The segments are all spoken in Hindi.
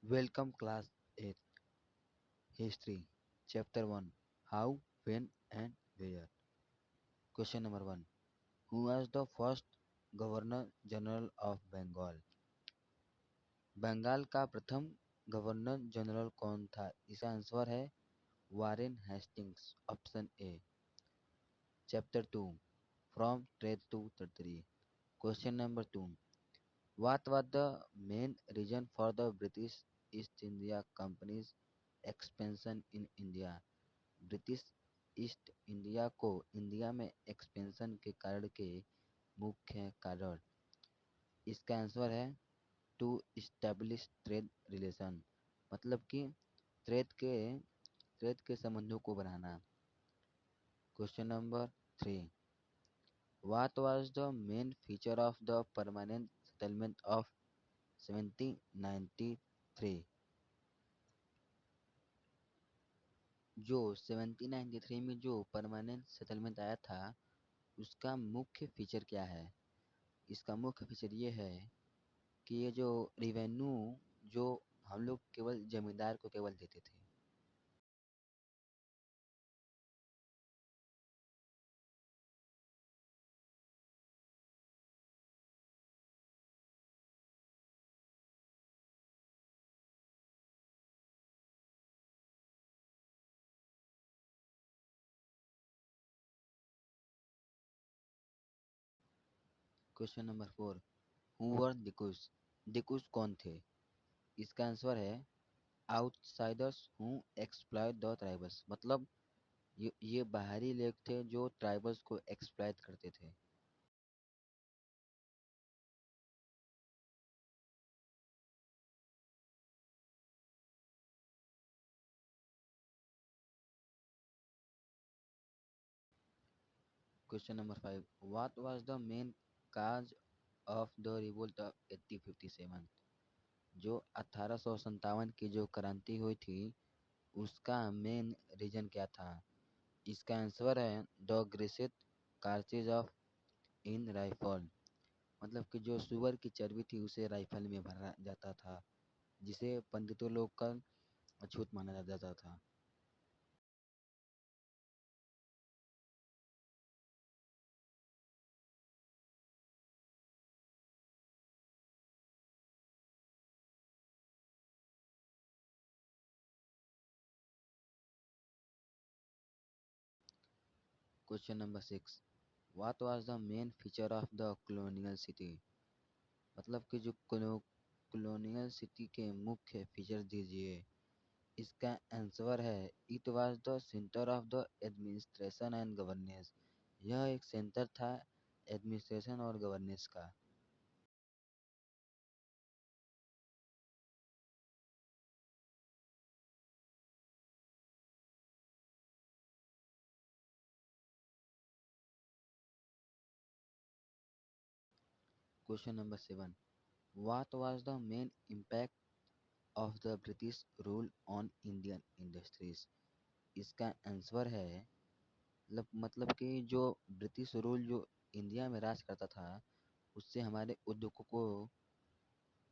Welcome class 8 History Chapter 1 How, When and Where. Question number 1. Who was the first Governor General of Bengal? Bengal का प्रथम गवर्नर जनरल कौन था? इसका आंसर है Warren Hastings, option A. Chapter 2 From Trade to Treaty. Question number 2. What was the main reason for the British East India Company's expansion in India? British east India को इंडिया में एक्सपेंशन के कारण के मुख्य कारण। इसका आंसर है टू इस्टेब्लिश ट्रेड रिलेशन, मतलब कि ट्रेड के संबंधों को बढ़ाना। Question number 3. What was the main feature of the permanent settlement of 1793? जो 1793 में जो परमानेंट सेटलमेंट आया था उसका मुख्य फीचर क्या है? इसका मुख्य फीचर ये है कि ये जो रिवेन्यू जो हम लोग केवल जमींदार को केवल देते थे। Question number 4. हु वर दिकुश? दिकुश कौन थे? इसका आंसर है outsiders who exploit the tribals, मतलब ये बाहरी लोग थे जो ट्राइबल्स को एक्सप्लॉइट करते थे। Question number 5. What was the main cause of the revolt of 1857? जो 1857 की जो क्रांति हुई थी उसका मेन रीजन क्या था? इसका आंसर है द ग्रेसेट कार्चेज ऑफ इन राइफल, मतलब कि जो सुअर की चर्बी थी उसे राइफल में भरा जाता था, जिसे पंडितों लोग का अछूत माना जाता था। Question number 6. What was the main feature of the colonial city? मतलब कि जो कॉलोनियल सिटी के मुख्य फीचर दीजिए। इसका आंसर है it was the centre of the administration and governance, यह एक सेंटर था एडमिनिस्ट्रेशन और गवर्नेंस का। Question number 7. What was the main impact of the British rule on Indian industries? इसका आंसर है मतलब कि जो ब्रिटिश रूल जो इंडिया में राज करता था उससे हमारे उद्योगों को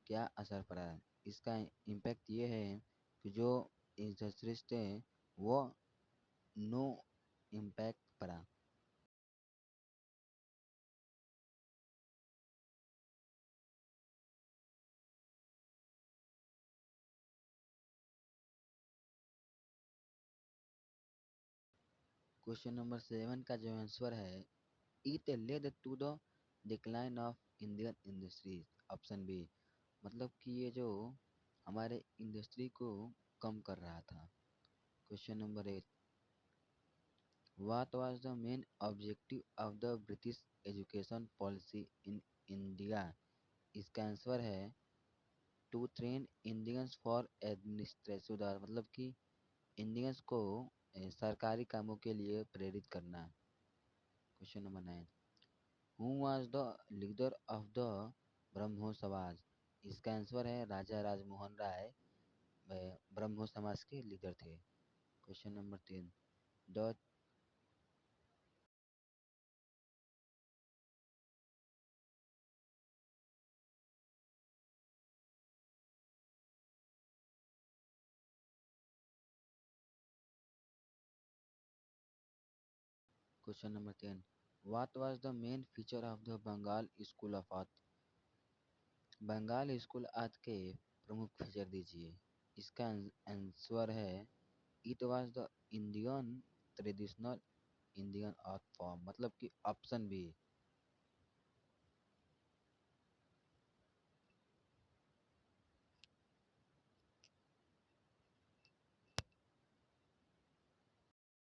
क्या असर पड़ा है? इसका इम्पैक्ट ये है कि जो इंडस्ट्रीज थे वो नो इम्पैक्ट पड़ा। क्वेश्चन नंबर 7 का जो आंसर है it led to the decline of Indian industries, option B, मतलब कि ये जो हमारे इंडस्ट्री को कम कर रहा था। Question number 8. What was the main objective of the British education policy in India? इसका आंसर है to train Indians for administrative, मतलब कि इंडियंस को सरकारी कामों के लिए प्रेरित करना। Question number 9. Who was the leader of the Brahmo Samaj? इसका आंसर है राजा राजमोहन राय ब्रह्मो समाज के लीडर थे। Question number 3. The question number 10, what was the main feature of the Bengal School of Art? Bengal school art के प्रमुख फीचर दीजिए। इसका आंसर है it was the Indian traditional Indian art form, मतलब कि ऑप्शन बी